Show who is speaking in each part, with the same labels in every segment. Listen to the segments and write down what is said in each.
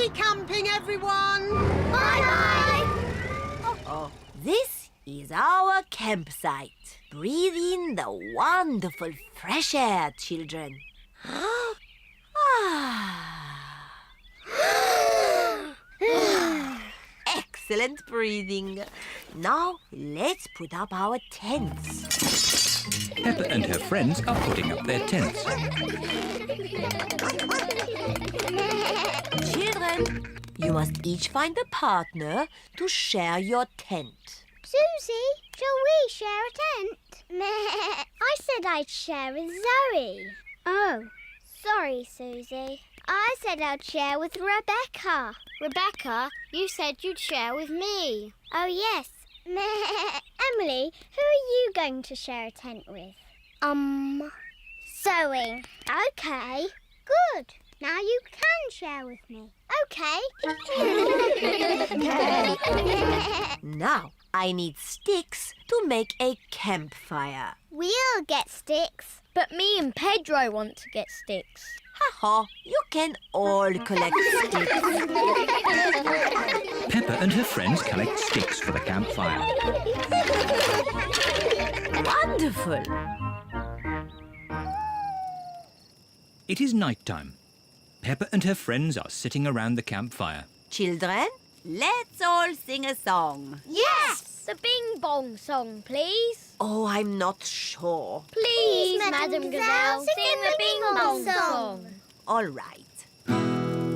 Speaker 1: Happy camping, everyone!
Speaker 2: Bye-bye! This is our campsite. Breathe in the wonderful fresh air, children. Excellent breathing. Now let's put up our tents.
Speaker 3: Peppa and her friends are putting up their tents.
Speaker 2: Children, you must each find a partner to share your tent.
Speaker 4: Suzy, shall we share a tent? I said I'd share with Zoe. Oh, sorry, Suzy. I said I'd share with Rebecca. Rebecca, you said you'd share with me. Oh, yes. Emily, who are you going to share a tent with? Zoe. Okay, good. Now you can share with me. Okay.
Speaker 2: Now I need sticks to make a campfire.
Speaker 4: We'll get sticks. But me and Pedro want to get sticks.
Speaker 2: Ha-ha, you can all collect sticks.
Speaker 3: Peppa and her friends collect sticks for the campfire.
Speaker 2: Wonderful.
Speaker 3: It is night time. Peppa and her friends are sitting around the campfire.
Speaker 2: Children, let's all sing a song.
Speaker 4: Yes! The Bing Bong song, please.
Speaker 2: Oh, I'm not sure.
Speaker 4: Please, Madam Gazelle, sing the Bing Bong song.
Speaker 2: All right.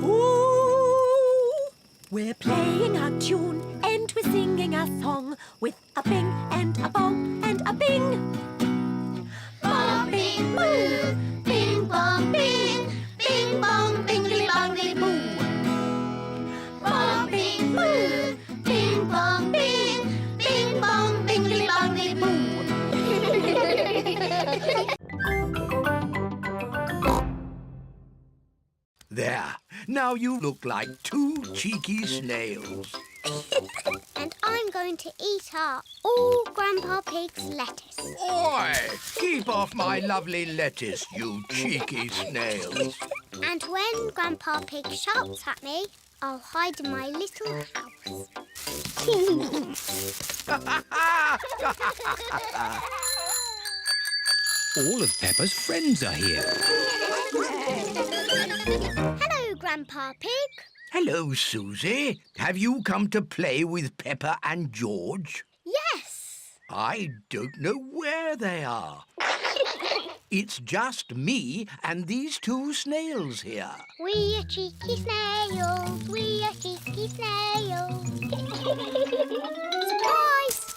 Speaker 2: Ooh, we're playing a tune and we're singing a song with a bing and a bong and a bing.
Speaker 4: Bong, bing, boo. Bing, bong, bing. Bing, bong, bingly, bongly, boo. Bong, bing, boo. Bing, bong, bing. Bing, bong, bingly, bongly, boo.
Speaker 5: There. Now you look like two cheeky snails.
Speaker 4: And I'm going to eat up all Grandpa Pig's lettuce.
Speaker 5: Oi! Keep off my lovely lettuce, you cheeky snails.
Speaker 4: And when Grandpa Pig shouts at me, I'll hide in my little house.
Speaker 3: All of Peppa's friends are here.
Speaker 4: Hello, Grandpa Pig.
Speaker 5: Hello, Suzy. Have you come to play with Peppa and George?
Speaker 4: Yes.
Speaker 5: I don't know where they are. It's just me and these two snails here.
Speaker 4: We are cheeky snails. We are cheeky snails. Surprise!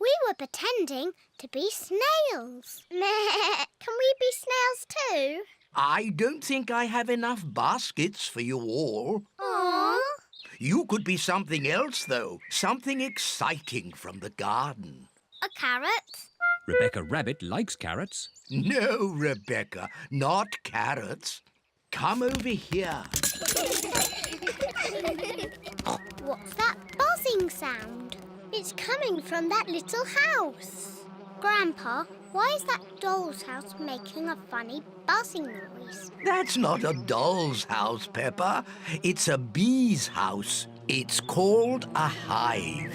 Speaker 4: We were pretending to be snails. Can we be snails too?
Speaker 5: I don't think I have enough baskets for you all.
Speaker 4: Aww.
Speaker 5: You could be something else, though. Something exciting from the garden.
Speaker 4: A carrot?
Speaker 3: Rebecca Rabbit likes carrots.
Speaker 5: No, Rebecca, not carrots. Come over here.
Speaker 4: What's that buzzing sound? It's coming from that little house. Grandpa, why is that doll's house making a funny buzzing noise?
Speaker 5: That's not a doll's house, Peppa. It's a bee's house. It's called a hive.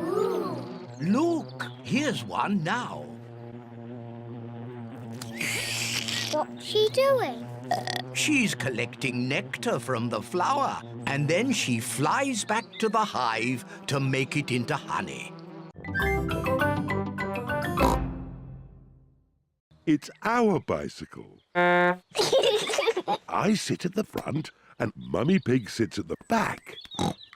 Speaker 4: Ooh.
Speaker 5: Look, here's one now.
Speaker 4: What's she doing?
Speaker 5: She's collecting nectar from the flower, and then she flies back to the hive to make it into honey.
Speaker 6: It's our bicycle. I sit at the front and Mummy Pig sits at the back.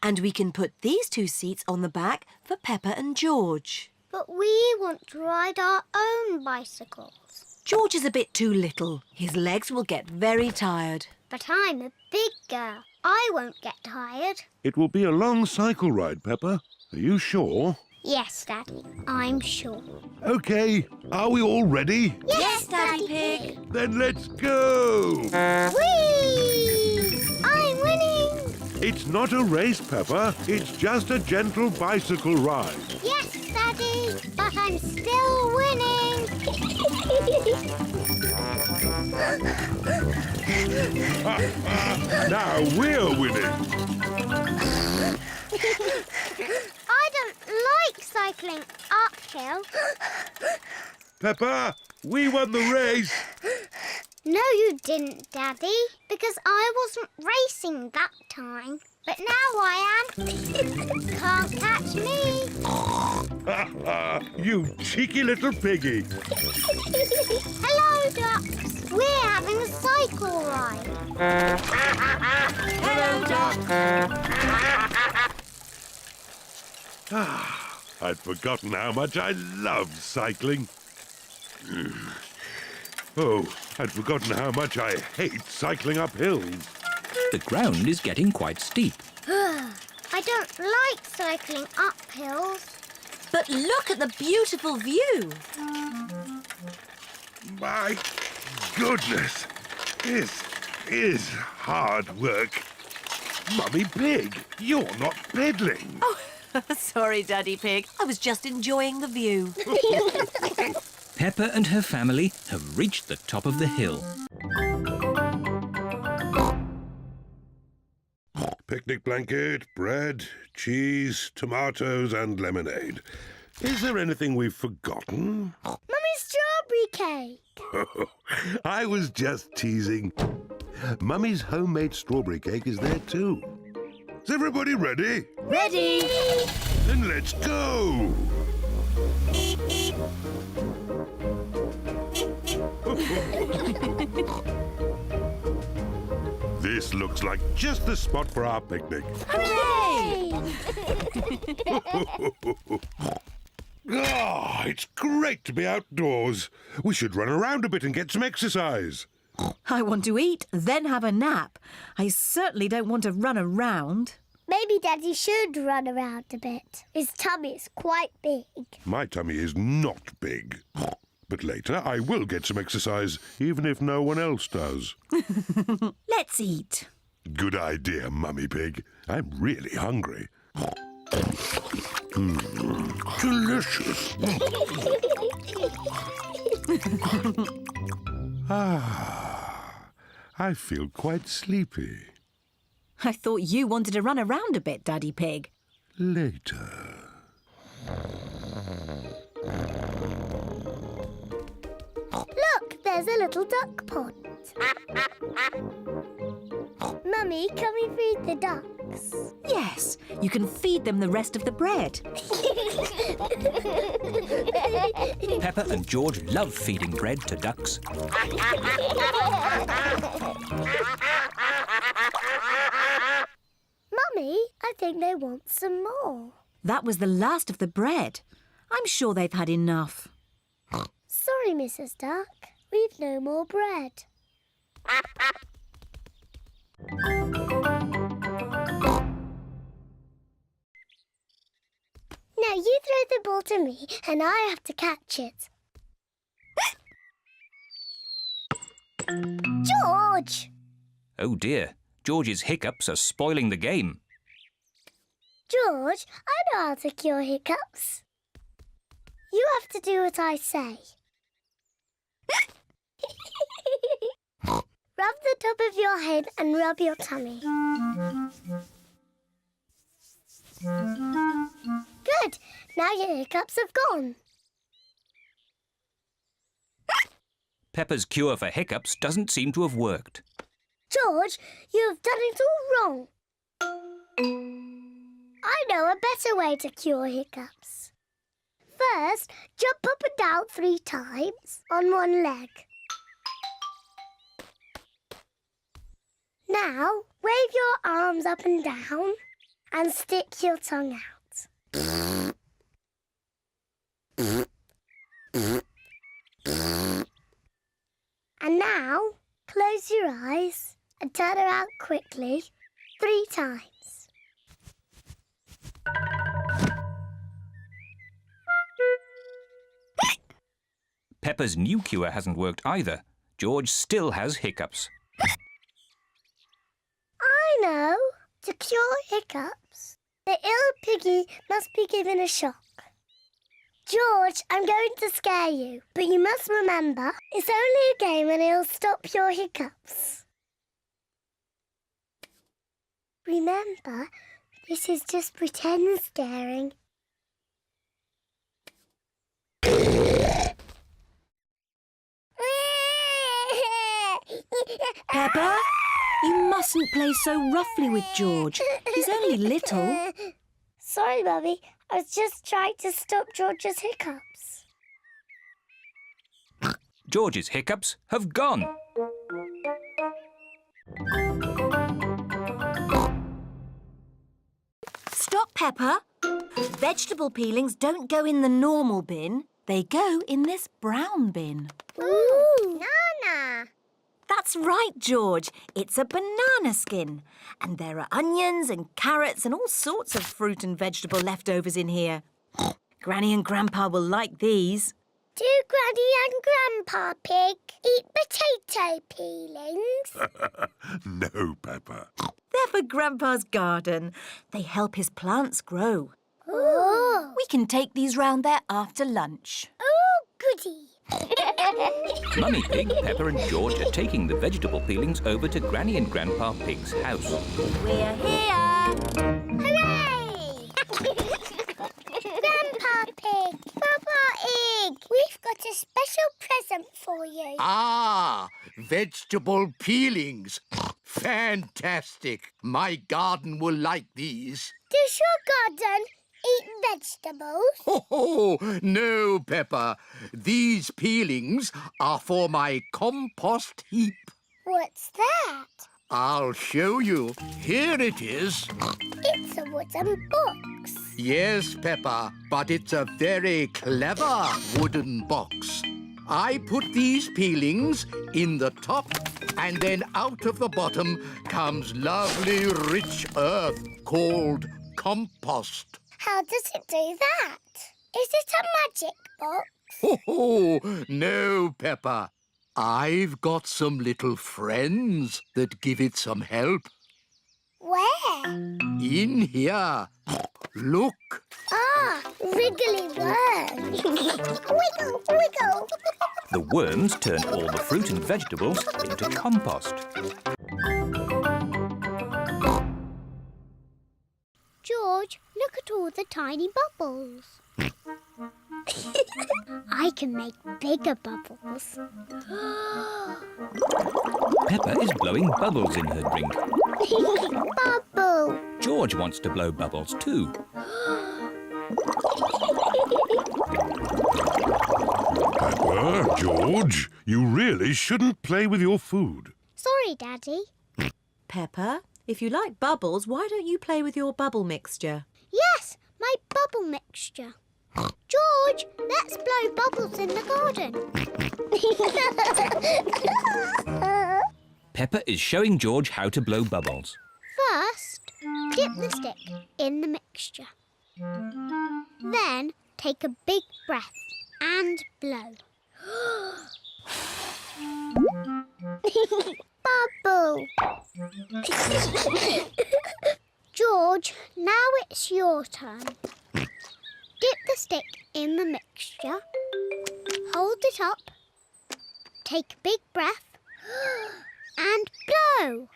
Speaker 2: And we can put these two seats on the back for Peppa and George.
Speaker 4: But we want to ride our own bicycles.
Speaker 2: George is a bit too little. His legs will get very tired.
Speaker 4: But I'm a big girl. I won't get tired.
Speaker 6: It will be a long cycle ride, Peppa. Are you sure?
Speaker 4: Yes, Daddy, I'm sure.
Speaker 6: OK, are we all ready?
Speaker 2: Yes, Daddy Pig.
Speaker 6: Then let's go!
Speaker 4: Whee! I'm winning!
Speaker 6: It's not a race, Peppa. It's just a gentle bicycle ride.
Speaker 4: Yes, Daddy, but I'm still winning!
Speaker 6: Now we're winning.
Speaker 4: I don't like cycling uphill.
Speaker 6: Peppa, we won the race.
Speaker 4: No, you didn't, Daddy, because I wasn't racing that time. But now I am. Can't catch me.
Speaker 6: You cheeky little piggy.
Speaker 4: Hello, ducks. We're having a cycle ride.
Speaker 2: Hello, Doc.
Speaker 6: I'd forgotten how much I love cycling. Oh, I'd forgotten how much I hate cycling up hills.
Speaker 3: The ground is getting quite steep.
Speaker 4: I don't like cycling up hills.
Speaker 2: But look at the beautiful view.
Speaker 6: My goodness, this is hard work. Mummy Pig, you're not peddling.
Speaker 2: Sorry, Daddy Pig. I was just enjoying the view.
Speaker 3: Peppa and her family have reached the top of the hill.
Speaker 6: Picnic blanket, bread, cheese, tomatoes and lemonade. Is there anything we've forgotten?
Speaker 4: Mummy's strawberry cake.
Speaker 6: I was just teasing. Mummy's homemade strawberry cake is there too. Is everybody ready?
Speaker 2: Ready?
Speaker 6: Then let's go! This looks like just the spot for our picnic.
Speaker 2: Hooray!
Speaker 6: Ah, it's great to be outdoors. We should run around a bit and get some exercise.
Speaker 7: I want to eat, then have a nap. I certainly don't want to run around.
Speaker 4: Maybe Daddy should run around a bit. His tummy is quite big.
Speaker 6: My tummy is not big. But later I will get some exercise, even if no one else does.
Speaker 7: Let's eat.
Speaker 6: Good idea, Mummy Pig. I'm really hungry. Delicious. I feel quite sleepy.
Speaker 7: I thought you wanted to run around a bit, Daddy Pig.
Speaker 6: Later.
Speaker 4: Look, there's a little duck pond. Mummy, can we feed the ducks?
Speaker 7: Yes, you can feed them the rest of the bread.
Speaker 3: Peppa and George love feeding bread to ducks.
Speaker 4: Mummy, I think they want some more.
Speaker 7: That was the last of the bread. I'm sure they've had enough.
Speaker 4: Sorry, Mrs. Duck. We've no more bread. Now you throw the ball to me and I have to catch it. George!
Speaker 3: Oh dear, George's hiccups are spoiling the game.
Speaker 4: George, I know how to cure hiccups. You have to do what I say. Rub the top of your head and rub your tummy. Good. Now your hiccups have gone.
Speaker 3: Peppa's cure for hiccups doesn't seem to have worked.
Speaker 4: George, you have done it all wrong. I know a better way to cure hiccups. First, jump up and down 3 times on one leg. Now, wave your arms up and down and stick your tongue out. And now, close your eyes and turn around quickly 3 times.
Speaker 3: Peppa's new cure hasn't worked either. George still has hiccups.
Speaker 4: I know. To cure hiccups, the ill piggy must be given a shock. George, I'm going to scare you, but you must remember, it's only a game and it'll stop your hiccups. Remember, this is just pretend scaring.
Speaker 7: Peppa, you mustn't play so roughly with George. He's only little.
Speaker 4: Sorry, Mummy. I was just trying to stop George's hiccups.
Speaker 3: George's hiccups have gone.
Speaker 2: Stop, Peppa. Vegetable peelings don't go in the normal bin. They go in this brown bin.
Speaker 4: Ooh, Nana.
Speaker 2: That's right, George. It's a banana skin. And there are onions and carrots and all sorts of fruit and vegetable leftovers in here. Granny and Grandpa will like these.
Speaker 4: Do Granny and Grandpa Pig eat potato peelings?
Speaker 6: No, Peppa.
Speaker 2: They're for Grandpa's garden. They help his plants grow.
Speaker 4: Oh.
Speaker 2: We can take these round there after lunch.
Speaker 4: Oh, goody.
Speaker 3: Mummy Pig, Peppa and George are taking the vegetable peelings over to Granny and Grandpa Pig's house.
Speaker 2: We're here!
Speaker 4: Hooray! Grandpa Pig, Papa Pig, we've got a special present for you.
Speaker 5: Ah, vegetable peelings. Fantastic. My garden will like these.
Speaker 4: Does your garden eat vegetables?
Speaker 5: Oh, no, Peppa. These peelings are for my compost heap.
Speaker 4: What's that?
Speaker 5: I'll show you. Here it is.
Speaker 4: It's a wooden box.
Speaker 5: Yes, Peppa, but it's a very clever wooden box. I put these peelings in the top, and then out of the bottom comes lovely rich earth called compost.
Speaker 4: How does it do that? Is it a magic box?
Speaker 5: Oh, no, Peppa. I've got some little friends that give it some help.
Speaker 4: Where?
Speaker 5: In here. Look.
Speaker 4: Ah, wriggly worms. Wiggle, wiggle.
Speaker 3: The worms turn all the fruit and vegetables into compost.
Speaker 4: George, look at all the tiny bubbles. I can make bigger bubbles.
Speaker 3: Peppa is blowing bubbles in her drink.
Speaker 4: Bubble.
Speaker 3: George wants to blow bubbles too.
Speaker 6: Peppa, George, you really shouldn't play with your food.
Speaker 4: Sorry, Daddy.
Speaker 7: Peppa, if you like bubbles, why don't you play with your bubble mixture?
Speaker 4: Yes, my bubble mixture. George, let's blow bubbles in the garden.
Speaker 3: Peppa is showing George how to blow bubbles.
Speaker 4: First, dip the stick in the mixture. Then take a big breath and blow. Bubble. George, now it's your turn. Dip the stick in the mixture. Hold it up. Take a big breath and blow.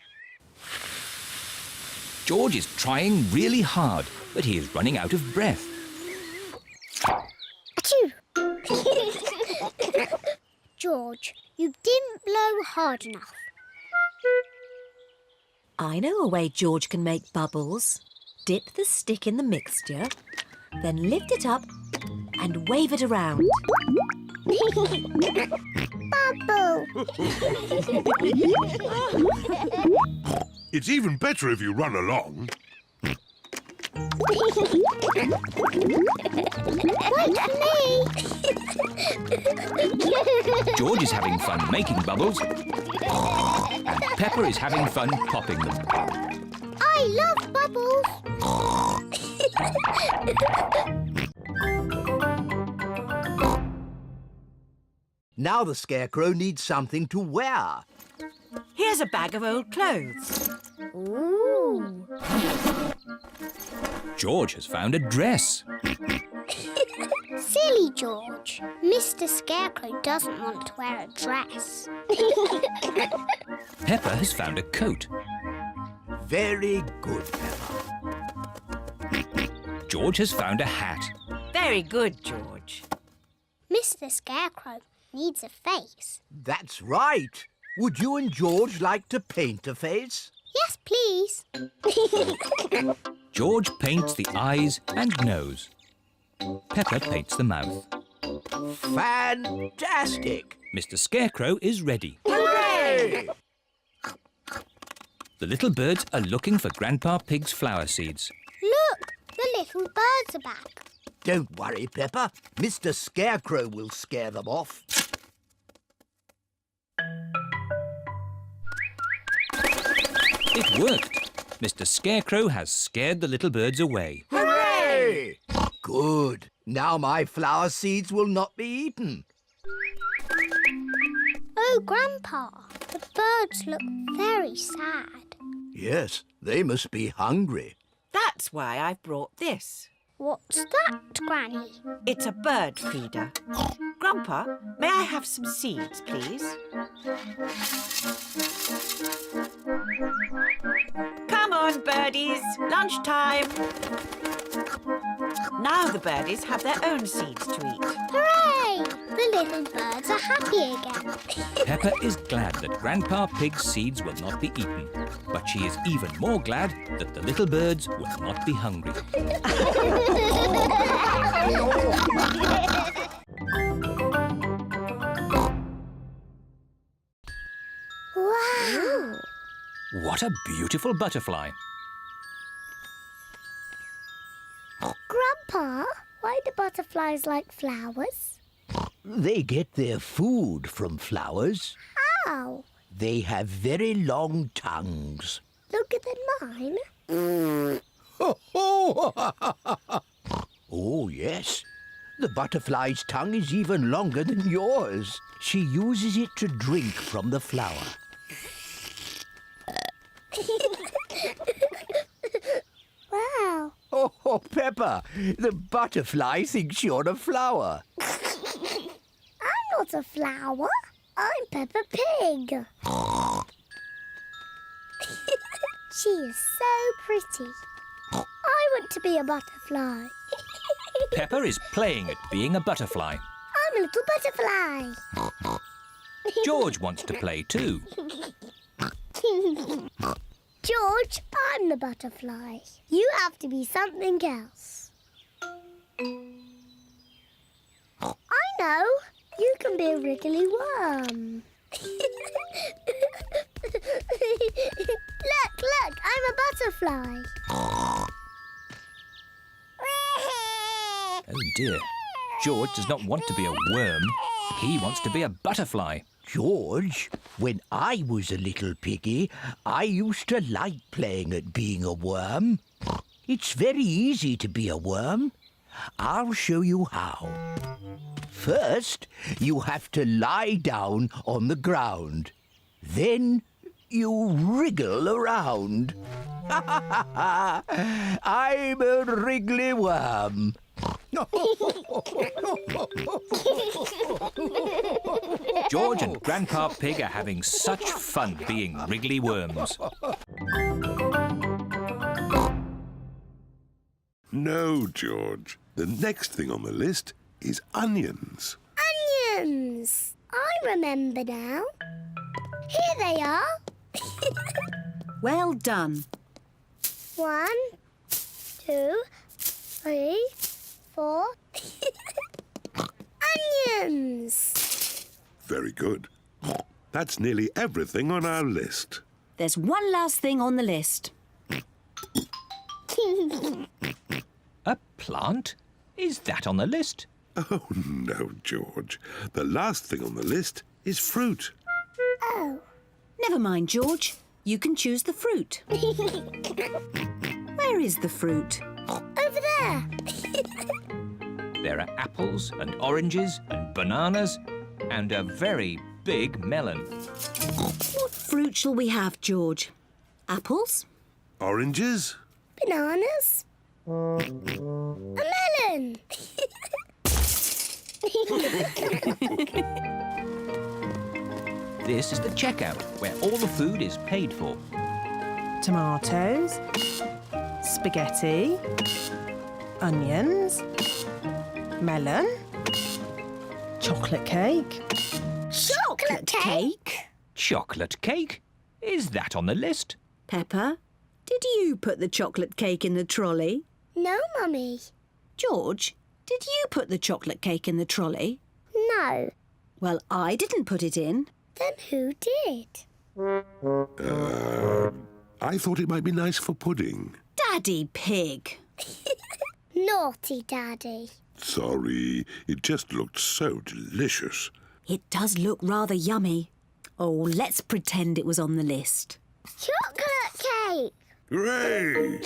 Speaker 3: George is trying really hard, but he is running out of breath.
Speaker 4: Achoo! George, you didn't blow hard enough.
Speaker 2: I know a way George can make bubbles. Dip the stick in the mixture, then lift it up and wave it around.
Speaker 4: Bubble!
Speaker 6: It's even better if you run along.
Speaker 4: Wait for me!
Speaker 3: George is having fun making bubbles, and Peppa is having fun popping them.
Speaker 4: I love bubbles!
Speaker 5: Now the Scarecrow needs something to wear.
Speaker 7: Here's a bag of old clothes.
Speaker 4: Ooh!
Speaker 3: George has found a dress.
Speaker 4: Silly George. Mr. Scarecrow doesn't want to wear a dress.
Speaker 3: Peppa has found a coat.
Speaker 5: Very good, Peppa.
Speaker 3: George has found a hat.
Speaker 2: Very good, George.
Speaker 4: Mr. Scarecrow needs a face.
Speaker 5: That's right. Would you and George like to paint a face?
Speaker 4: Yes, please.
Speaker 3: George paints the eyes and nose. Peppa paints the mouth.
Speaker 5: Fantastic!
Speaker 3: Mr. Scarecrow is ready.
Speaker 5: Hooray!
Speaker 3: The little birds are looking for Grandpa Pig's flower seeds.
Speaker 4: Look, the little birds are back.
Speaker 5: Don't worry, Peppa. Mr. Scarecrow will scare them off.
Speaker 3: It worked. Mr. Scarecrow has scared the little birds away.
Speaker 5: Hooray! Good. Now my flower seeds will not be eaten.
Speaker 4: Oh, Grandpa, the birds look very sad.
Speaker 5: Yes, they must be hungry.
Speaker 1: That's why I've brought this.
Speaker 4: What's that, Granny?
Speaker 1: It's a bird feeder. Grandpa, may I have some seeds, please? Come on, birdies. Lunchtime. Now the birdies have their own seeds to eat.
Speaker 4: Hooray! The little birds are happy again.
Speaker 3: Peppa is glad that Grandpa Pig's seeds will not be eaten. But she is even more glad that the little birds will not be hungry.
Speaker 4: Wow!
Speaker 3: What a beautiful butterfly.
Speaker 4: Grandpa, why do butterflies like flowers?
Speaker 5: They get their food from flowers.
Speaker 4: How?
Speaker 5: They have very long tongues.
Speaker 4: Longer than mine?
Speaker 5: Oh, yes. The butterfly's tongue is even longer than yours. She uses it to drink from the flower.
Speaker 4: Wow!
Speaker 5: Oh, Peppa, the butterfly thinks you're a flower.
Speaker 4: I'm not a flower. I'm Peppa Pig. She is so pretty. I want to be a butterfly.
Speaker 3: Peppa is playing at being a butterfly.
Speaker 4: I'm a little butterfly.
Speaker 3: George wants to play too.
Speaker 4: George, I'm the butterfly. You have to be something else. I know. You can be a wriggly worm. Look, I'm a butterfly.
Speaker 3: Oh dear. George does not want to be a worm. He wants to be a butterfly.
Speaker 5: George, when I was a little piggy, I used to like playing at being a worm. It's very easy to be a worm. I'll show you how. First, you have to lie down on the ground. Then you wriggle around. I'm a wriggly worm.
Speaker 3: George and Grandpa Pig are having such fun being wriggly worms.
Speaker 6: No, George. The next thing on the list is onions.
Speaker 4: Onions! I remember now. Here they are.
Speaker 7: Well done.
Speaker 4: 1, 2, 3, 4. Onions!
Speaker 6: Very good. That's nearly everything on our list.
Speaker 7: There's one last thing on the list.
Speaker 3: A plant? Is that on the list?
Speaker 6: Oh, no, George. The last thing on the list is fruit.
Speaker 4: Oh.
Speaker 7: Never mind, George. You can choose the fruit. Where is the fruit?
Speaker 4: Over there.
Speaker 3: There are apples and oranges and bananas and a very big melon.
Speaker 7: What fruit shall we have, George? Apples?
Speaker 6: Oranges?
Speaker 4: Bananas. A melon.
Speaker 3: This is the checkout, where all the food is paid for.
Speaker 8: Tomatoes, spaghetti, onions, melon, chocolate cake.
Speaker 2: Chocolate cake?
Speaker 3: Chocolate cake? Is that on the list?
Speaker 2: Peppa, did you put the chocolate cake in the trolley?
Speaker 4: No, Mummy.
Speaker 2: George, did you put the chocolate cake in the trolley?
Speaker 4: No.
Speaker 2: Well, I didn't put it in.
Speaker 4: Then who did?
Speaker 6: I thought it might be nice for pudding.
Speaker 2: Daddy Pig.
Speaker 4: Naughty Daddy.
Speaker 6: Sorry, it just looked so delicious.
Speaker 2: It does look rather yummy. Oh, let's pretend it was on the list.
Speaker 4: Chocolate cake.
Speaker 6: Hooray!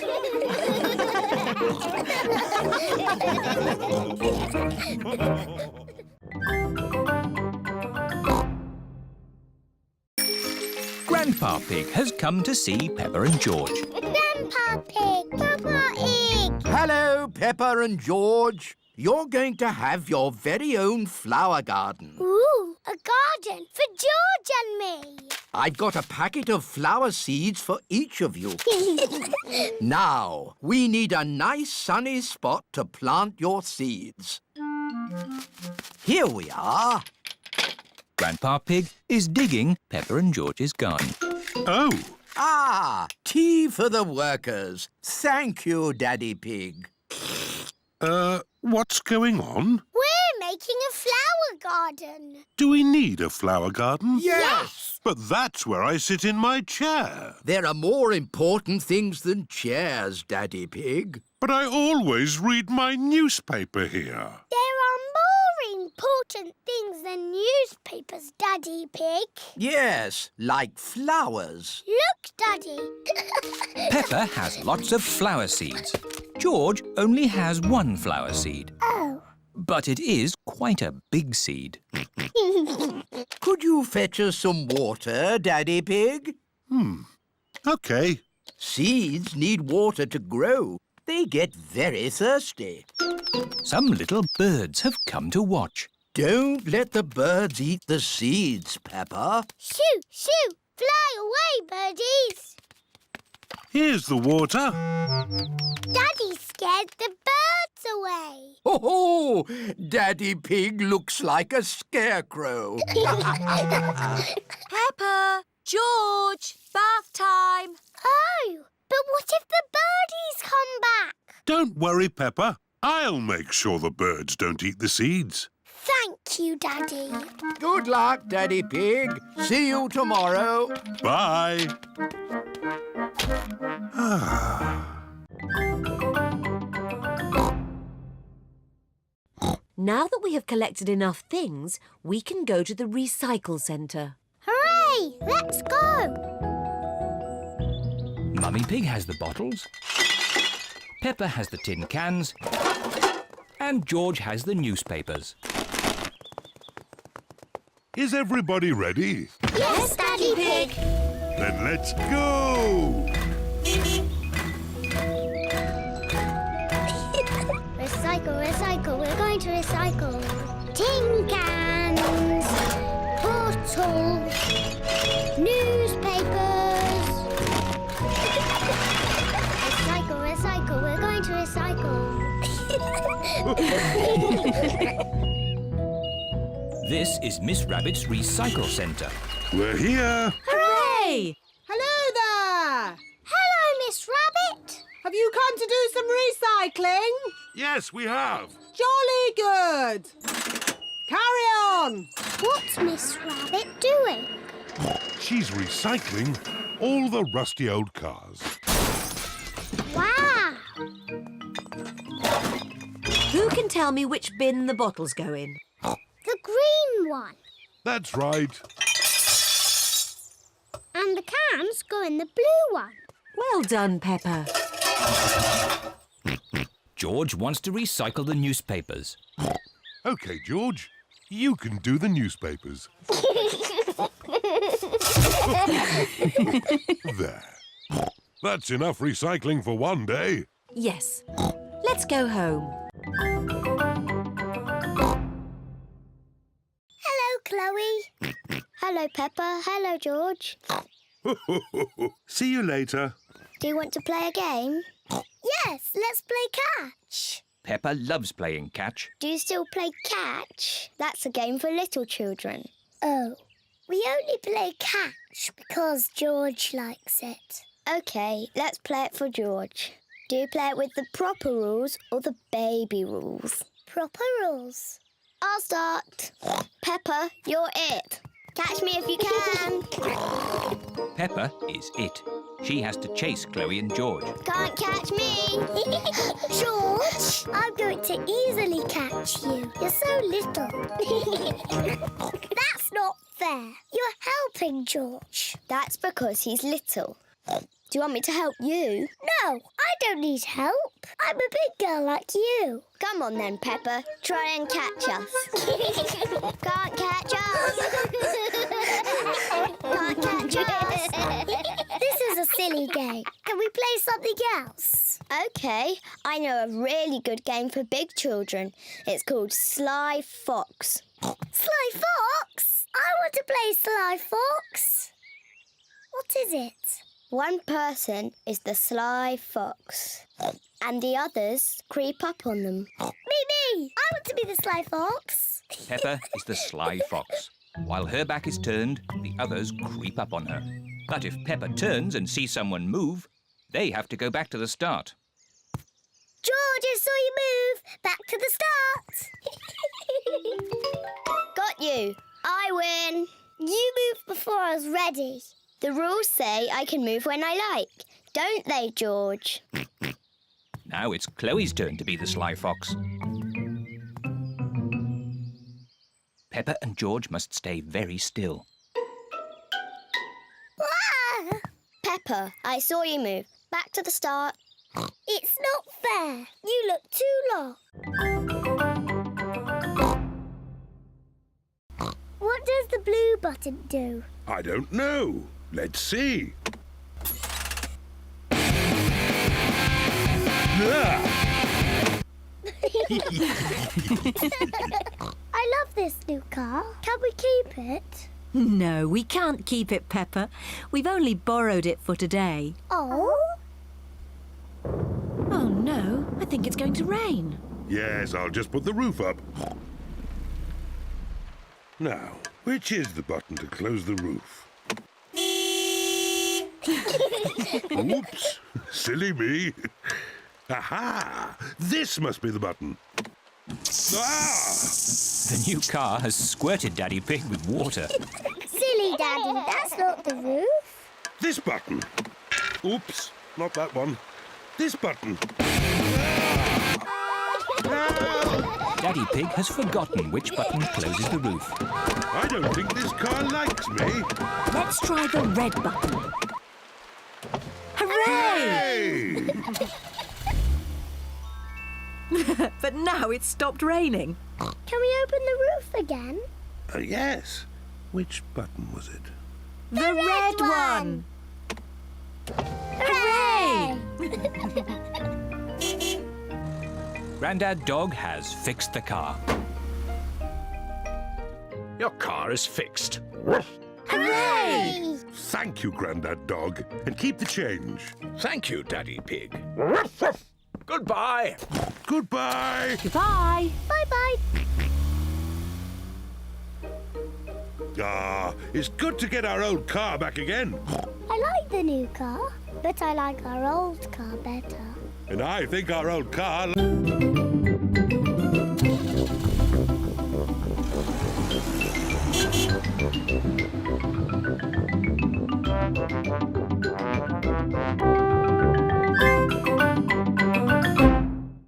Speaker 3: Grandpa Pig has come to see Peppa and George.
Speaker 4: Grandpa Pig. Papa Pig.
Speaker 5: Hello, Peppa and George. You're going to have your very own flower garden.
Speaker 4: Ooh, a garden for George and me.
Speaker 5: I've got a packet of flower seeds for each of you. Now, we need a nice sunny spot to plant your seeds. Here we are.
Speaker 3: Grandpa Pig is digging Peppa and George's garden.
Speaker 6: Oh,
Speaker 5: Ah, tea for the workers. Thank you, Daddy Pig.
Speaker 6: what's going on?
Speaker 4: We're making a flower garden.
Speaker 6: Do we need a flower garden?
Speaker 5: Yes!
Speaker 6: But that's where I sit in my chair.
Speaker 5: There are more important things than chairs, Daddy Pig.
Speaker 6: But I always read my newspaper here.
Speaker 4: There are more important things than newspapers, Daddy Pig.
Speaker 5: Yes, like flowers.
Speaker 4: Look, Daddy.
Speaker 3: Peppa has lots of flower seeds. George only has one flower seed.
Speaker 4: Oh.
Speaker 3: But it is quite a big seed.
Speaker 5: Could you fetch us some water, Daddy Pig?
Speaker 6: OK.
Speaker 5: Seeds need water to grow. They get very thirsty.
Speaker 3: Some little birds have come to watch.
Speaker 5: Don't let the birds eat the seeds, Peppa.
Speaker 4: Shoo, shoo. Fly away, birdies.
Speaker 6: Here's the water.
Speaker 4: Daddy scared the birds away.
Speaker 5: Oh, Daddy Pig looks like a scarecrow.
Speaker 2: Peppa, George, bath time.
Speaker 4: Oh, but what if the birdies come back?
Speaker 6: Don't worry, Peppa. I'll make sure the birds don't eat the seeds.
Speaker 4: Thank you, Daddy.
Speaker 5: Good luck, Daddy Pig. See you tomorrow.
Speaker 6: Bye.
Speaker 2: Now that we have collected enough things, we can go to the recycle centre.
Speaker 4: Hooray! Let's go.
Speaker 3: Mummy Pig has the bottles. Peppa has the tin cans. And George has the newspapers.
Speaker 6: Is everybody ready?
Speaker 4: Yes, Daddy Pig.
Speaker 6: Then let's go!
Speaker 4: Recycle, recycle. We're going to recycle. Tin cans, bottles, newspapers. Recycle, recycle. We're going to recycle.
Speaker 3: This is Miss Rabbit's recycle centre.
Speaker 6: We're here.
Speaker 8: Hooray! Hello there!
Speaker 4: Hello, Miss Rabbit.
Speaker 8: Have you come to do some recycling?
Speaker 6: Yes, we have.
Speaker 8: Jolly good! Carry on!
Speaker 4: What's Miss Rabbit doing?
Speaker 6: She's recycling all the rusty old cars.
Speaker 4: Wow.
Speaker 2: Who can tell me which bin the bottles go in?
Speaker 4: The green one.
Speaker 6: That's right.
Speaker 4: And the cans go in the blue one.
Speaker 2: Well done, Peppa.
Speaker 3: George wants to recycle the newspapers.
Speaker 6: OK, George, you can do the newspapers. There. That's enough recycling for one day.
Speaker 2: Yes. Let's go home.
Speaker 4: Chloe. Hello, Peppa. Hello, George.
Speaker 6: See you later.
Speaker 4: Do you want to play a game? Yes, let's play catch.
Speaker 3: Peppa loves playing catch.
Speaker 4: Do you still play catch? That's a game for little children. Oh, we only play catch because George likes it. OK, let's play it for George. Do you play it with the proper rules or the baby rules? Proper rules. I'll start. Peppa, you're it. Catch me if you can.
Speaker 3: Peppa is it. She has to chase Chloe and George.
Speaker 4: Can't catch me. George, I'm going to easily catch you. You're so little. That's not fair. You're helping George. That's because he's little. Do you want me to help you? No, I don't need help. I'm a big girl like you. Come on then, Peppa. Try and catch us. Can't catch us. Can't catch us. This is a silly game. Can we play something else? OK, I know a really good game for big children. It's called Sly Fox. Sly Fox? I want to play Sly Fox. What is it? One person is the sly fox, and the others creep up on them. Me! I want to be the sly fox.
Speaker 3: Peppa is the sly fox. While her back is turned, the others creep up on her. But if Peppa turns and sees someone move, they have to go back to the start.
Speaker 4: George, I saw you move. Back to the start. Got you. I win. You moved before I was ready. The rules say I can move when I like, don't they, George?
Speaker 3: Now it's Chloe's turn to be the sly fox. Peppa and George must stay very still.
Speaker 4: Ah! Peppa, I saw you move. Back to the start. It's not fair. You look too long. What does the blue button do?
Speaker 6: I don't know. Let's see.
Speaker 4: I love this new car. Can we keep it?
Speaker 7: No, we can't keep it, Peppa. We've only borrowed it for today.
Speaker 4: Oh?
Speaker 7: Oh, no. I think it's going to rain.
Speaker 6: Yes, I'll just put the roof up. Now, which is the button to close the roof? Oops, silly me. Aha! This must be the button. Ah!
Speaker 3: The new car has squirted Daddy Pig with water.
Speaker 4: Silly Daddy, that's not the roof.
Speaker 6: This button. Oops, not that one. This button.
Speaker 3: Daddy Pig has forgotten which button closes the roof.
Speaker 6: I don't think this car likes me.
Speaker 7: Let's try the red button. Hooray!
Speaker 6: Hey!
Speaker 7: But now it's stopped raining.
Speaker 4: Can we open the roof again?
Speaker 6: Yes. Which button was it?
Speaker 7: The red one!
Speaker 4: Hooray!
Speaker 3: Grandad Dog has fixed the car.
Speaker 9: Your car is fixed.
Speaker 4: Hooray!
Speaker 6: Thank you, Grandad Dog. And keep the change.
Speaker 9: Thank you, Daddy Pig. Goodbye.
Speaker 6: Goodbye.
Speaker 7: Goodbye.
Speaker 4: Bye-bye.
Speaker 6: Ah, it's good to get our old car back again.
Speaker 4: I like the new car, but I like our old car better.
Speaker 6: And I think our old car...